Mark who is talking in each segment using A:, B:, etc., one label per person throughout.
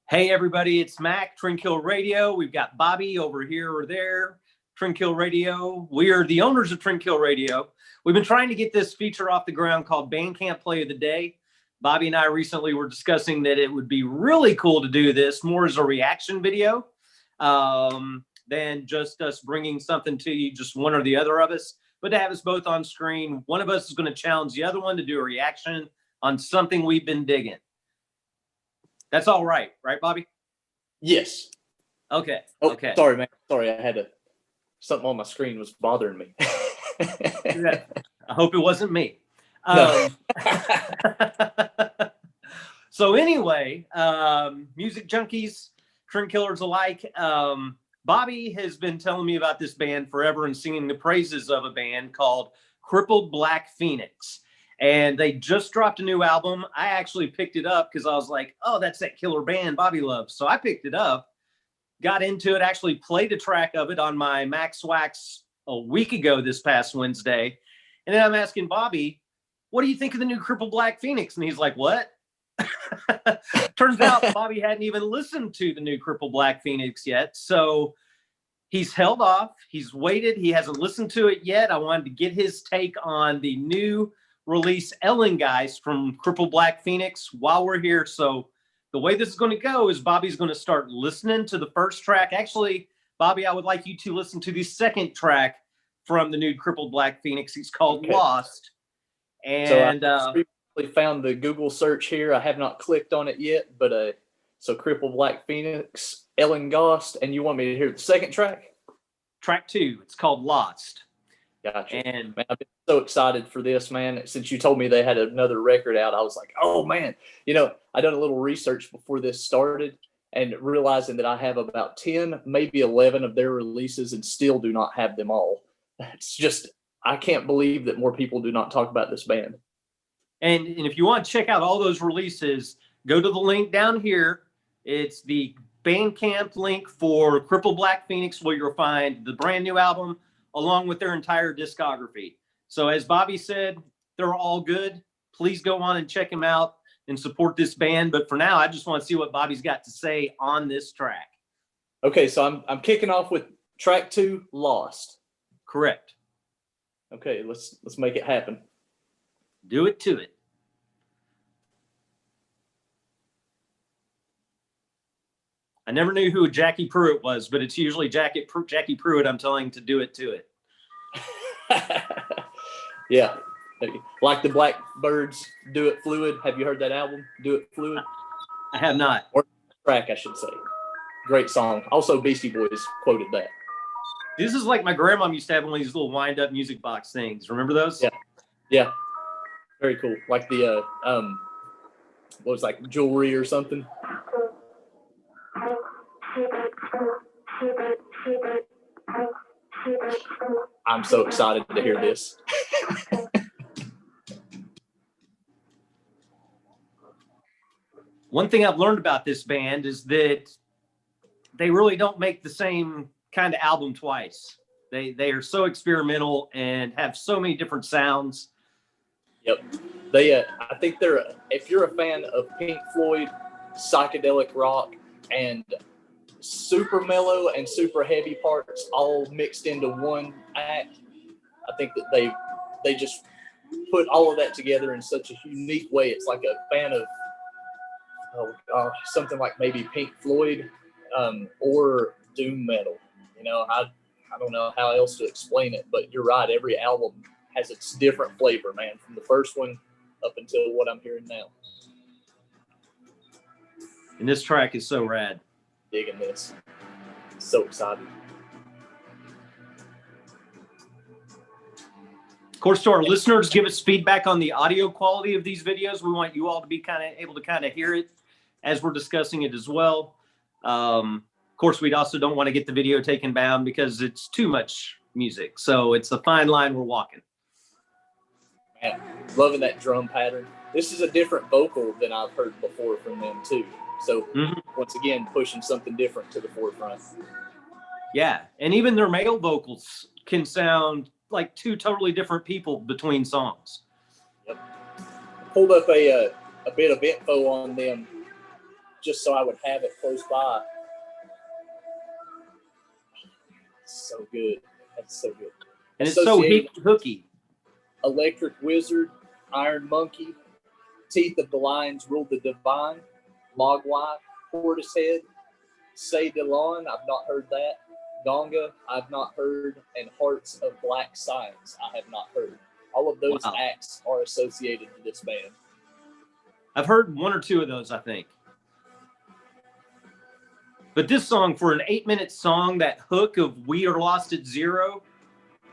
A: Hey everybody, it's Mac, Trinkill Radio. We've got Bobby over here or there, Trinkill Radio. We are the owners of Trinkill Radio. We've been trying to get this feature off the ground called Bandcamp Play of the Day. Bobby and I recently were discussing that it would be really cool to do this more as a reaction video than just us bringing something to you, just one or the other of us, but to have us both on screen. One of us is going to challenge the other one to do a reaction on something we've been digging. That's all right, Bobby?
B: Yes.
A: Okay.
B: Oh,
A: okay.
B: Sorry, man. Sorry, I had something on my screen was bothering me.
A: Yeah. I hope it wasn't me.
B: No.
A: So anyway, music junkies, trend killers alike. Bobby has been telling me about this band forever and singing the praises of a band called Crippled Black Phoenix. And they just dropped a new album. I actually picked it up because I was like, oh, that's that killer band Bobby loves. So I picked it up, got into it, actually played a track of it on my Max Wax a week ago this past Wednesday. And then I'm asking Bobby, what do you think of the new Crippled Black Phoenix? And he's like, what? Turns out Bobby hadn't even listened to the new Crippled Black Phoenix yet. So he's held off. He's waited. He hasn't listened to it yet. I wanted to get his take on the new release Ellen Geist from Crippled Black Phoenix while we're here. So the way this is going to go is Bobby's going to start listening to the first track. Actually, Bobby, I would like you to listen to the second track from the new Crippled Black Phoenix. It's called Lost. And
B: so I recently found the Google search here. I have not clicked on it yet, but so Crippled Black Phoenix, Ellen Geist, and you want me to hear the second track?
A: Track 2. It's called Lost.
B: Gotcha.
A: And
B: man, I've been so excited for this, man. Since you told me they had another record out, I was like, oh man. You know, I done a little research before this started and realizing that I have about 10, maybe 11 of their releases and still do not have them all. It's just, I can't believe that more people do not talk about this band.
A: And if you want to check out all those releases, go to the link down here. It's the Bandcamp link for Crippled Black Phoenix, where you'll find the brand new album along with their entire discography. So as Bobby said, they're all good. Please go on and check them out and support this band. But for now, I just want to see what Bobby's got to say on this track.
B: Okay, so I'm kicking off with track 2, Lost.
A: Correct.
B: Okay, let's make it happen.
A: Do it to it. I never knew who Jackie Pruitt was, but it's usually Jackie Pruitt I'm telling to do it to it.
B: Yeah. Like the Blackbirds, Do It Fluid. Have you heard that album, Do It Fluid?
A: I have not.
B: Or track, I should say. Great song. Also, Beastie Boys quoted that.
A: This is like my grandma used to have one of these little wind-up music box things. Remember those?
B: Yeah. Yeah. Very cool. Like the, what was it, like jewelry or something? I'm so excited to hear this.
A: One thing I've learned about this band is that they really don't make the same kind of album twice. They are so experimental and have so many different sounds.
B: Yep. They I think they're, if you're a fan of Pink Floyd, psychedelic rock, and super mellow and super heavy parts all mixed into one act, I think that they just put all of that together in such a unique way. It's like a fan of something like maybe Pink Floyd or doom metal. You know, I don't know how else to explain it, but you're right. Every album has its different flavor, man, from the first one up until what I'm hearing now.
A: And this track is so rad.
B: Digging this. So excited.
A: Of course, to our listeners, give us feedback on the audio quality of these videos. We want you all to be able to hear it as we're discussing it as well. Of course, we also don't want to get the video taken down because it's too much music. So it's a fine line we're walking.
B: Man, loving that drum pattern. This is a different vocal than I've heard before from them too. So once again, pushing something different to the forefront.
A: Yeah, and even their male vocals can sound like two totally different people between songs.
B: Yep. Pulled up a bit of info on them just so I would have it close by. So good. That's so good.
A: And it's so hooky.
B: Electric Wizard, Iron Monkey, Teeth of the Lions Rule the Divine, Mogwai, Portishead, Say Delon, I've not heard that. Gonga, I've not heard, and Hearts of Black Science, I have not heard. All of those acts are associated to this band.
A: I've heard one or two of those, I think. But this song, for an 8-minute song, that hook of "We Are Lost at Zero,"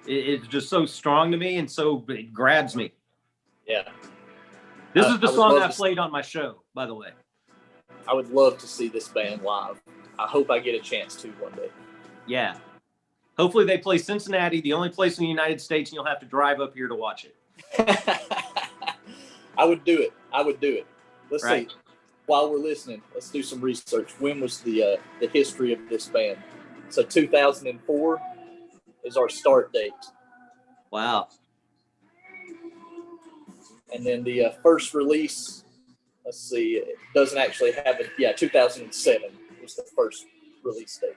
A: it's just so strong to me, and so it grabs me.
B: Yeah.
A: This is the song I played on my show, by the way.
B: I would love to see this band live. I hope I get a chance to one day.
A: Yeah. Hopefully they play Cincinnati, the only place in the United States, and you'll have to drive up here to watch it.
B: I would do it. Let's see. While we're listening, let's do some research. When was the history of this band? So 2004 is our start date.
A: Wow.
B: And then the first release, let's see, it doesn't actually have it. Yeah, 2007 was the first release date.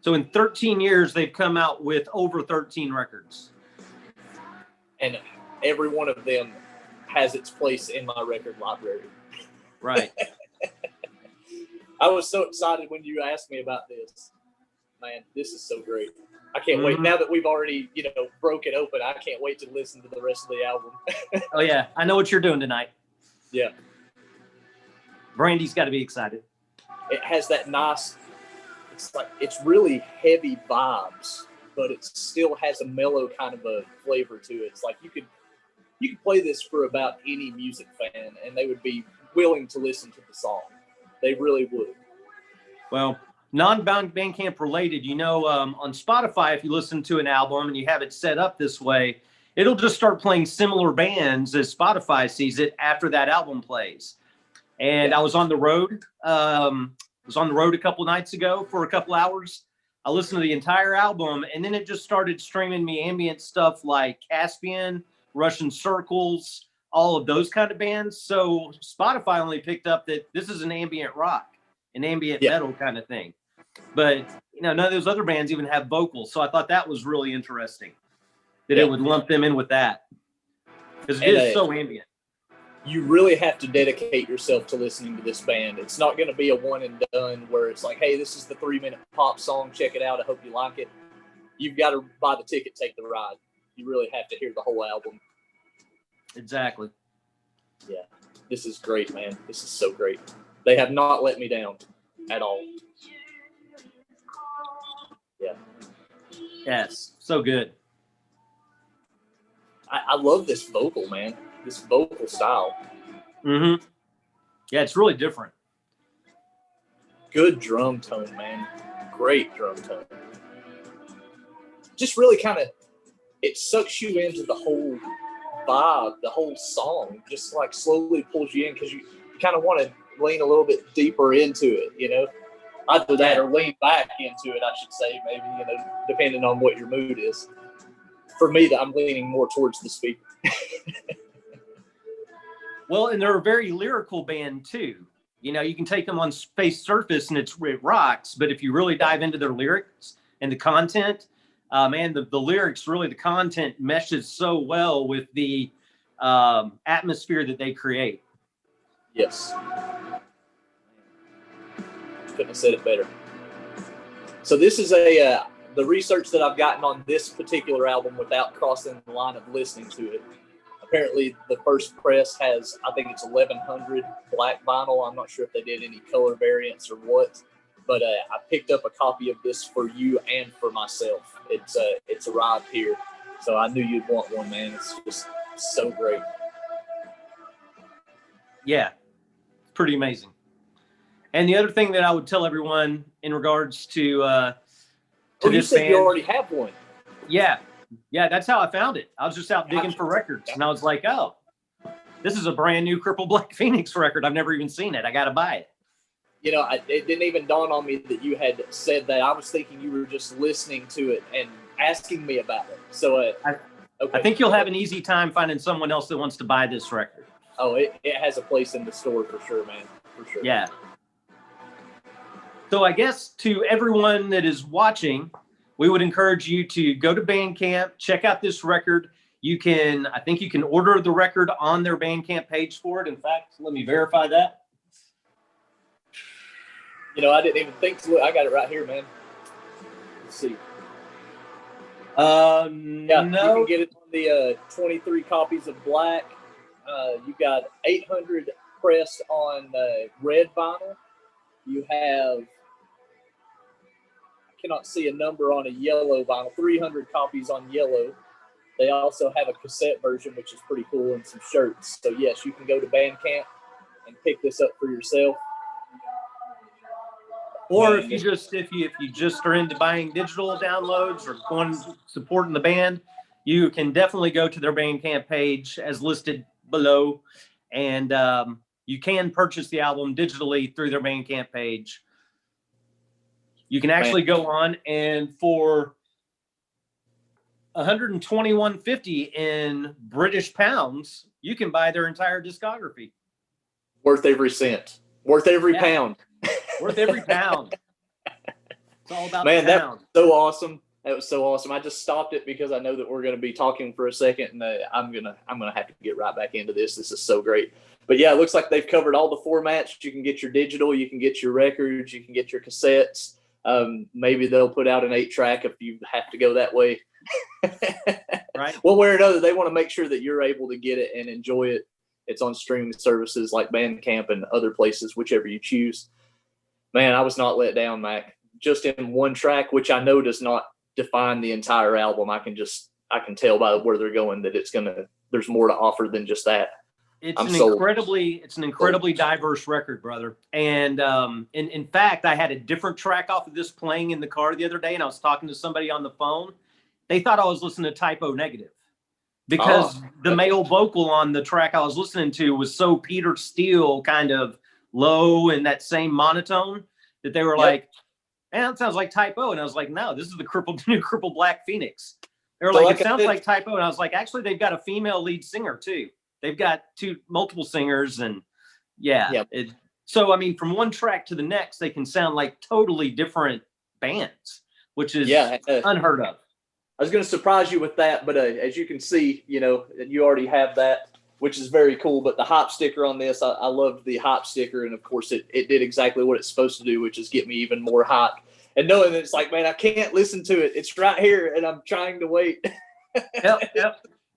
A: So in 13 years, they've come out with over 13 records.
B: And every one of them has its place in my record library.
A: Right.
B: I was so excited when you asked me about this. Man, this is so great. I can't wait. Now that we've already, broke it open, I can't wait to listen to the rest of the album.
A: Oh, yeah. I know what you're doing tonight.
B: Yeah.
A: Brandy's got to be excited.
B: It has that nice, it's really heavy vibes, but it still has a mellow kind of a flavor to it. It's like you could play this for about any music fan, and they would be willing to listen to the song. They really would.
A: Well, non-Bandcamp related, on Spotify, if you listen to an album and you have it set up this way, it'll just start playing similar bands as Spotify sees it after that album plays. And I was on the road. A couple nights ago for a couple hours. I listened to the entire album, and then it just started streaming me ambient stuff like Caspian, Russian Circles, all of those kind of bands. So Spotify only picked up that this is an ambient rock, an ambient metal kind of thing. But, none of those other bands even have vocals. So I thought that was really interesting that it would lump them in with that. Because it is so ambient.
B: You really have to dedicate yourself to listening to this band. It's not going to be a one and done where it's like, hey, this is the 3-minute pop song. Check it out. I hope you like it. You've got to buy the ticket, take the ride. You really have to hear the whole album.
A: Exactly.
B: Yeah. This is great, man. This is so great. They have not let me down at all. Yeah.
A: Yes. So good.
B: I love this vocal, man. This vocal style.
A: Mm-hmm. Yeah, it's really different.
B: Good drum tone, man. Great drum tone. Just really kind of, it sucks you into the whole vibe, the whole song. Just like slowly pulls you in because you kind of want to lean a little bit deeper into it, Either that or lean back into it, I should say, maybe, depending on what your mood is. For me, I'm leaning more towards the speaker.
A: Well, and they're a very lyrical band too. You can take them on face surface and it rocks, but if you really dive into their lyrics and the content, the lyrics, really the content meshes so well with the atmosphere that they create.
B: Yes. Couldn't have said it better. So this is the research that I've gotten on this particular album without crossing the line of listening to it. Apparently, the first press has, I think it's 1,100 black vinyl. I'm not sure if they did any color variants or what, but I picked up a copy of this for you and for myself. It's arrived here, so I knew you'd want one, man. It's just so great.
A: Yeah, pretty amazing. And the other thing that I would tell everyone in regards to
B: you
A: this
B: said
A: band,
B: you already have one.
A: Yeah, that's how I found it. I was just out digging for records, and I was like, oh, this is a brand new Crippled Black Phoenix record. I've never even seen it. I got to buy it.
B: It didn't even dawn on me that you had said that. I was thinking you were just listening to it and asking me about it. So okay.
A: I think you'll have an easy time finding someone else that wants to buy this record.
B: Oh, it has a place in the store for sure, man. For sure.
A: Yeah. So I guess to everyone that is watching, we would encourage you to go to Bandcamp, check out this record. I think you can order the record on their Bandcamp page for it. In fact, let me verify that.
B: I didn't even think to look. I got it right here, man. Let's see.
A: No.
B: You can get it on the 23 copies of Black. You got 800 pressed on red vinyl. You have, I cannot see a number on a yellow vinyl, 300 copies on yellow. They also have a cassette version, which is pretty cool, and some shirts. So yes, you can go to Bandcamp and pick this up for yourself.
A: Or if you just are into buying digital downloads or supporting the band, you can definitely go to their Bandcamp page as listed below, and you can purchase the album digitally through their Bandcamp page. You can actually go on, and for $121.50 in British pounds, you can buy their entire discography.
B: Worth every cent. Worth every pound.
A: Worth every pound. It's all about the pound.
B: That was so awesome. That was so awesome. I just stopped it because I know that we're going to be talking for a second, and I'm gonna have to get right back into this. This is so great. But yeah, it looks like they've covered all the formats. You can get your digital, you can get your records, you can get your cassettes. Maybe they'll put out an 8-track if you have to go that way.
A: Right.
B: One way or another, they want to make sure that you're able to get it and enjoy it. It's on streaming services like Bandcamp and other places, whichever you choose. Man, I was not let down, Mac. Just in one track, which I know does not define the entire album. I can tell by where they're going that there's more to offer than just that.
A: It's an incredibly diverse record, brother. And in fact, I had a different track off of this playing in the car the other day, and I was talking to somebody on the phone. They thought I was listening to Typo Negative because the male vocal on the track I was listening to was so Peter Steele kind of low and that same monotone that they were like, man, that sounds like Typo. And I was like, no, this is the new Crippled Black Phoenix. They were like, it sounds like Typo. And I was like, actually, they've got a female lead singer too. They've got multiple singers, and so I mean, from one track to the next, they can sound like totally different bands, which is unheard of.
B: I was going to surprise you with that, but as you can see, you already have that, which is very cool. But the hop sticker on this, I loved the hop sticker, and of course, it did exactly what it's supposed to do, which is get me even more hot. And knowing that it's like, man, I can't listen to it. It's right here, and I'm trying to wait.
A: Yep.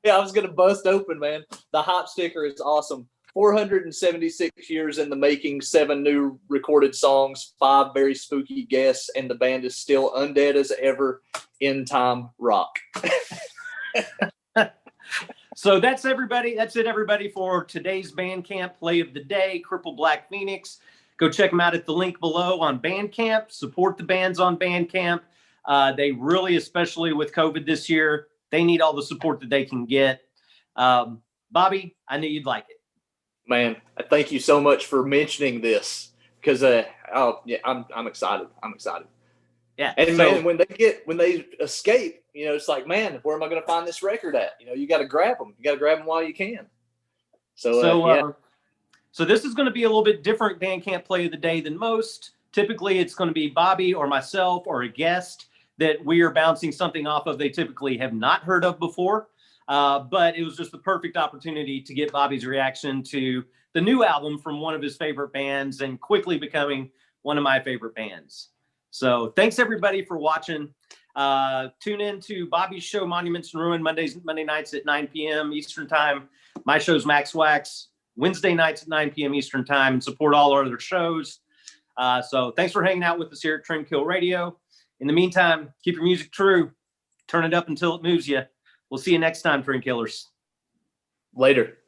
B: Yeah, I was going to bust open, man. The hop sticker is awesome. 476 years in the making, 7 new recorded songs, 5 very spooky guests, and the band is still undead as ever. In time rock.
A: So that's everybody. That's it, everybody, for today's Bandcamp play of the day, Crippled Black Phoenix. Go check them out at the link below on Bandcamp. Support the bands on Bandcamp. They really, especially with COVID this year, they need all the support that they can get. Bobby, I knew you'd like it.
B: Man, thank you so much for mentioning this because I'm excited. I'm excited.
A: Yeah.
B: And man, when they escape, it's like, man, where am I going to find this record at? You got to grab them. You got to grab them while you can. So
A: this is going to be a little bit different Bandcamp play of the day than most. Typically, it's going to be Bobby or myself or a guest that we are bouncing something off of they typically have not heard of before. But it was just the perfect opportunity to get Bobby's reaction to the new album from one of his favorite bands and quickly becoming one of my favorite bands. So thanks everybody for watching. Tune in to Bobby's show, Monuments and Ruin, Monday nights at 9 p.m. Eastern time. My show's Max Wax, Wednesday nights at 9 p.m. Eastern time, and support all our other shows. So thanks for hanging out with us here at Trendkill Radio. In the meantime, keep your music true. Turn it up until it moves you. We'll see you next time, Trend Killers.
B: Later.